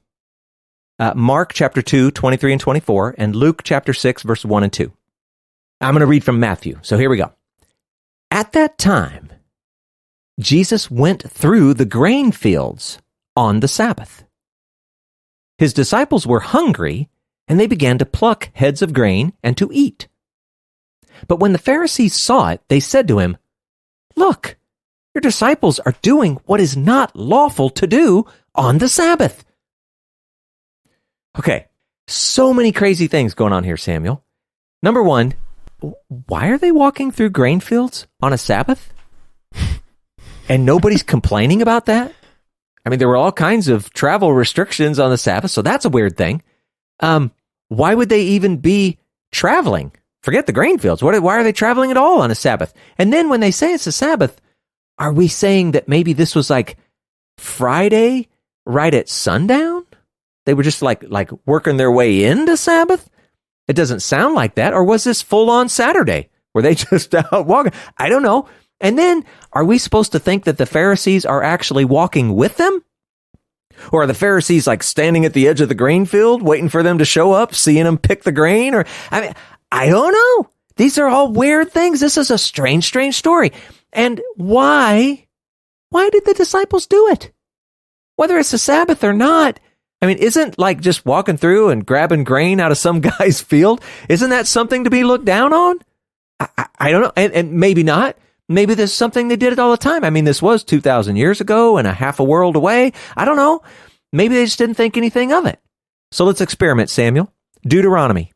Mark chapter 2, 23 and 24, and Luke chapter 6, verse 1 and 2. I'm going to read from Matthew. So here we go. At that time, Jesus went through the grain fields on the Sabbath. His disciples were hungry, and they began to pluck heads of grain and to eat. But when the Pharisees saw it, they said to him, "Look, your disciples are doing what is not lawful to do on the Sabbath." Okay, so many crazy things going on here, Samuel. Number one, why are they walking through grain fields on a Sabbath? And nobody's complaining about that? I mean, there were all kinds of travel restrictions on the Sabbath, so that's a weird thing. Why would they even be traveling? Forget the grain fields. Why are they traveling at all on a Sabbath? And then when they say it's a Sabbath, are we saying that maybe this was like Friday right at sundown? They were just like working their way into Sabbath? It doesn't sound like that. Or was this full on Saturday? Were they just out walking? I don't know. And then are we supposed to think that the Pharisees are actually walking with them? Or are the Pharisees like standing at the edge of the grain field waiting for them to show up, seeing them pick the grain? Or I don't know. These are all weird things. This is a strange, strange story. And why did the disciples do it? Whether it's a Sabbath or not, I mean, isn't like just walking through and grabbing grain out of some guy's field, isn't that something to be looked down on? I don't know. And maybe not. Maybe this is something they did it all the time. I mean, this was 2,000 years ago and a half a world away. I don't know. Maybe they just didn't think anything of it. So let's experiment, Samuel. Deuteronomy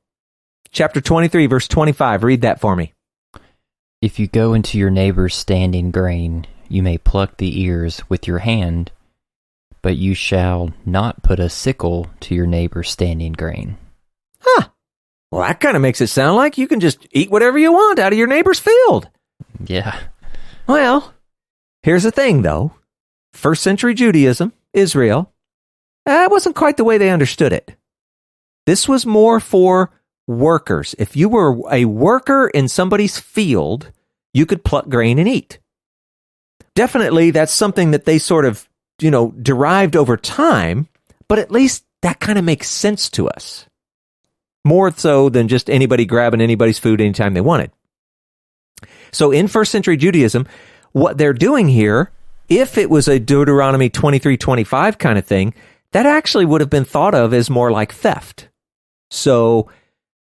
chapter 23, verse 25. Read that for me. If you go into your neighbor's standing grain, you may pluck the ears with your hand, but you shall not put a sickle to your neighbor's standing grain. Huh. Well, that kind of makes it sound like you can just eat whatever you want out of your neighbor's field. Yeah. Well, here's the thing, though. First century Judaism, Israel, that wasn't quite the way they understood it. This was more for workers. If you were a worker in somebody's field, you could pluck grain and eat. Definitely, that's something that they sort of, derived over time, but at least that kind of makes sense to us. More so than just anybody grabbing anybody's food anytime they wanted. So in first century Judaism, what they're doing here, if it was a Deuteronomy 23:25 kind of thing, that actually would have been thought of as more like theft. So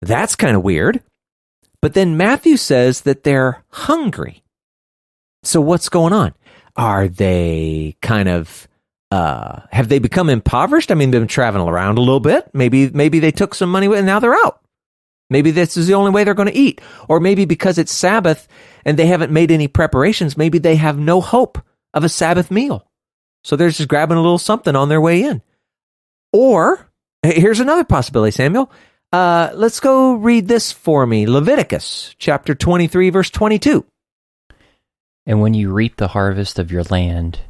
that's kind of weird. But then Matthew says that they're hungry. So what's going on? Are they kind of, have they become impoverished? I mean, they've been traveling around a little bit. Maybe they took some money and now they're out. Maybe this is the only way they're going to eat. Or maybe because it's Sabbath and they haven't made any preparations, maybe they have no hope of a Sabbath meal. So they're just grabbing a little something on their way in. Or, here's another possibility, Samuel. Let's go read this for me. Leviticus chapter 23, verse 22. And when you reap the harvest of your land,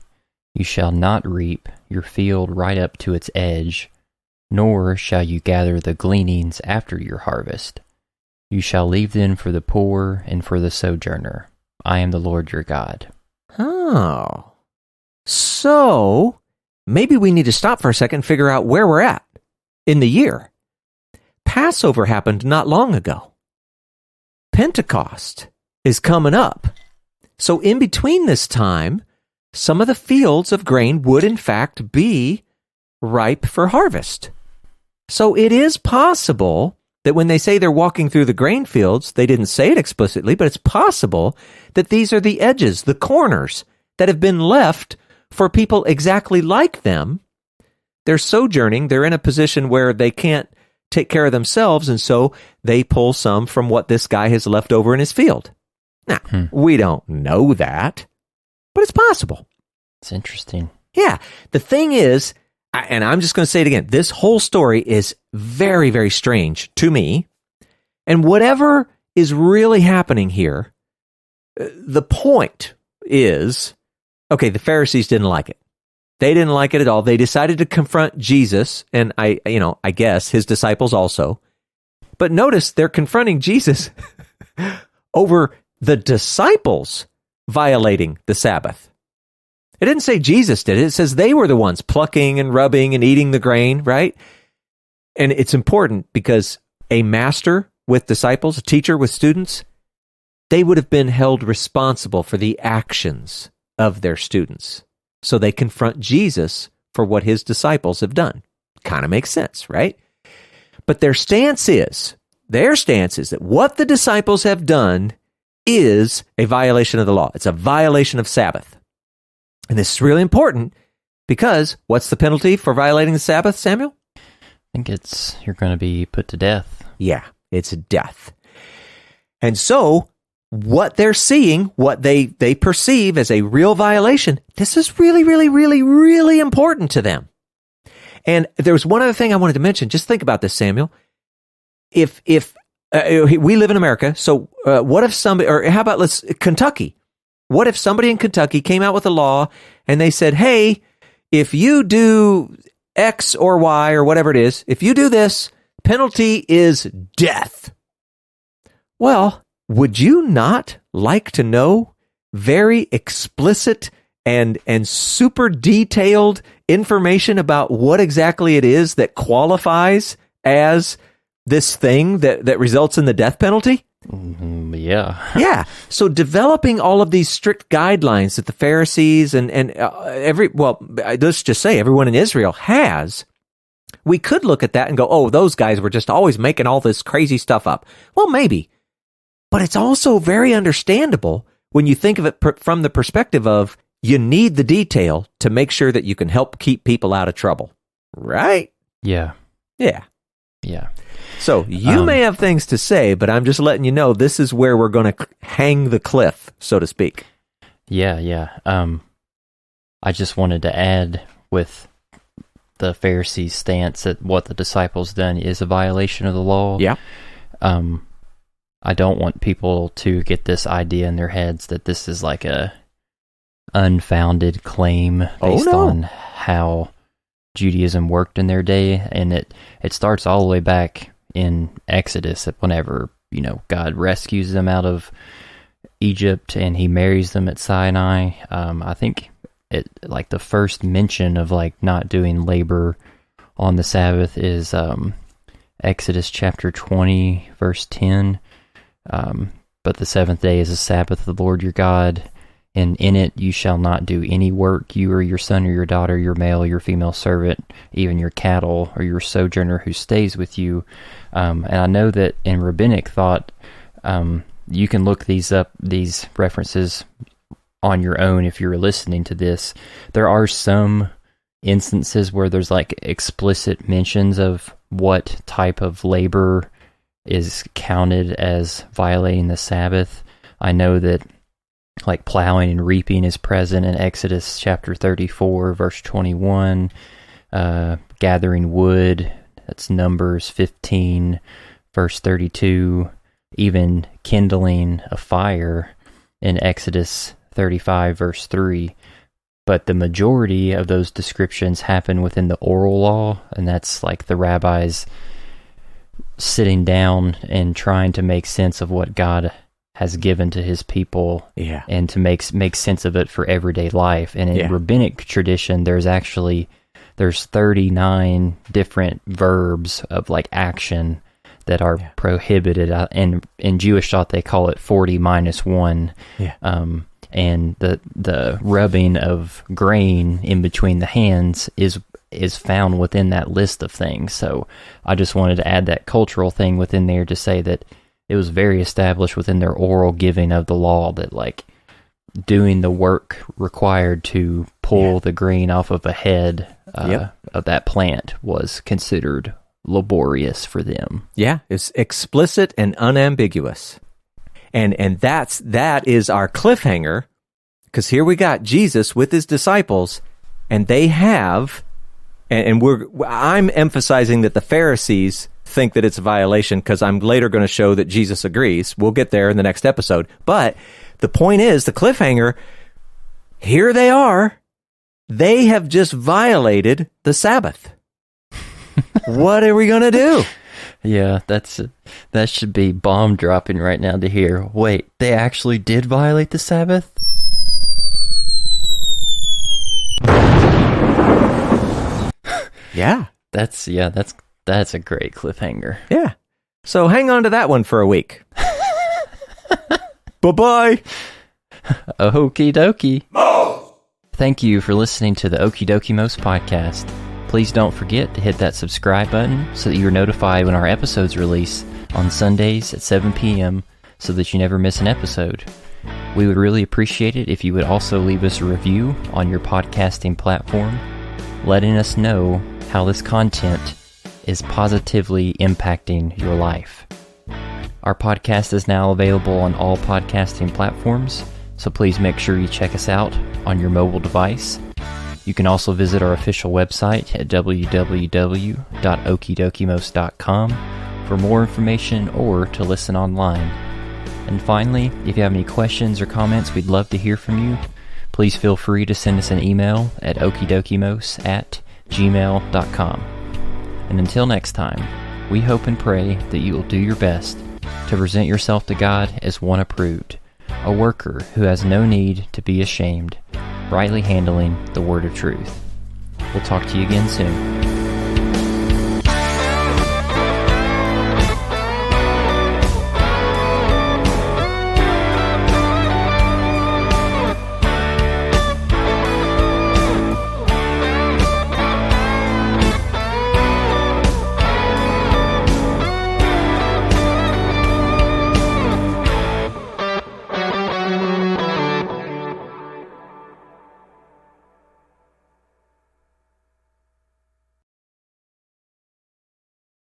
you shall not reap your field right up to its edge, nor shall you gather the gleanings after your harvest. You shall leave them for the poor and for the sojourner. I am the Lord your God. Oh. So, maybe we need to stop for a second and figure out where we're at in the year. Passover happened not long ago. Pentecost is coming up. So in between this time, some of the fields of grain would in fact be ripe for harvest. So it is possible that when they say they're walking through the grain fields, they didn't say it explicitly, but it's possible that these are the edges, the corners that have been left for people exactly like them. They're sojourning, they're in a position where they can't take care of themselves, and so they pull some from what this guy has left over in his field. Now, we don't know that, but it's possible. It's interesting. Yeah. The thing is, and I'm just going to say it again, this whole story is very, very strange to me. And whatever is really happening here, the point, is, okay, the Pharisees didn't like it. They didn't like it at all. They decided to confront Jesus, and I guess his disciples also. But notice they're confronting Jesus over the disciples violating the Sabbath. It didn't say Jesus did it. It says they were the ones plucking and rubbing and eating the grain, right? And it's important because a master with disciples, a teacher with students, they would have been held responsible for the actions of their students. So they confront Jesus for what his disciples have done. Kind of makes sense, right? But their stance is that what the disciples have done is a violation of the law. It's a violation of Sabbath. And this is really important because what's the penalty for violating the Sabbath, Samuel? I think you're going to be put to death. Yeah, it's death. And so what they're seeing, what they perceive as a real violation, this is really, really, really, really important to them. And there was one other thing I wanted to mention. Just think about this, Samuel. If we live in America, so what if somebody, or how about Kentucky? What if somebody in Kentucky came out with a law and they said, hey, if you do X or Y or whatever it is, if you do this, penalty is death. Well, would you not like to know very explicit and super detailed information about what exactly it is that qualifies as this thing that results in the death penalty? Yeah. Yeah. So developing all of these strict guidelines that the Pharisees and let's just say everyone in Israel has, we could look at that and go, oh, those guys were just always making all this crazy stuff up. Well, maybe. But it's also very understandable when you think of it from the perspective of you need the detail to make sure that you can help keep people out of trouble. Right? Yeah. Yeah. Yeah. So you may have things to say, but I'm just letting you know this is where we're going to hang the cliff, so to speak. Yeah. I just wanted to add with the Pharisees' stance that what the disciples done is a violation of the law. Yeah. I don't want people to get this idea in their heads that this is like a unfounded claim based on how Judaism worked in their day, and it starts all the way back in Exodus, whenever God rescues them out of Egypt and he marries them at Sinai. I think the first mention of not doing labor on the Sabbath is Exodus chapter 20 verse 10. But the seventh day is a Sabbath of the Lord your God, and in it you shall not do any work, you or your son or your daughter, your male or your female servant, even your cattle or your sojourner who stays with you. And I know that in rabbinic thought, you can look these references on your own if you're listening to this. There are some instances where there's explicit mentions of what type of labor is counted as violating the Sabbath. I know that plowing and reaping is present in Exodus chapter 34, verse 21. Gathering wood, that's Numbers 15, verse 32. Even kindling a fire in Exodus 35, verse 3. But the majority of those descriptions happen within the oral law, and that's the rabbis sitting down and trying to make sense of what God has given to his people, and to make sense of it for everyday life. And in rabbinic tradition, there's 39 different verbs of action that are prohibited. And in Jewish thought, they call it 40 minus 1. And the rubbing of grain in between the hands is found within that list of things. So I just wanted to add that cultural thing within there to say that it was very established within their oral giving of the law that doing the work required to pull the grain off of a head of that plant was considered laborious for them. Yeah, it's explicit and unambiguous. And that is our cliffhanger, because here we got Jesus with his disciples, and they have, and I'm emphasizing that the Pharisees think that it's a violation because I'm later going to show that Jesus agrees. We'll get there in the next episode. But the point is, the cliffhanger, here they are. They have just violated the Sabbath. What are we going to do? Yeah, that should be bomb dropping right now to hear. Wait, they actually did violate the Sabbath? Yeah. That's a great cliffhanger. Yeah. So hang on to that one for a week. Bye-bye. Okie dokie. Thank you for listening to the Okie Dokie Most podcast. Please don't forget to hit that subscribe button so that you're notified when our episodes release on Sundays at 7 p.m. so that you never miss an episode. We would really appreciate it if you would also leave us a review on your podcasting platform, letting us know how this content is positively impacting your life. Our podcast is now available on all podcasting platforms, so please make sure you check us out on your mobile device. You can also visit our official website at www.okidokimos.com for more information or to listen online. And finally, if you have any questions or comments, we'd love to hear from you. Please feel free to send us an email at okidokimos@gmail.com. And until next time, we hope and pray that you will do your best to present yourself to God as one approved, a worker who has no need to be ashamed, rightly handling the word of truth. We'll talk to you again soon.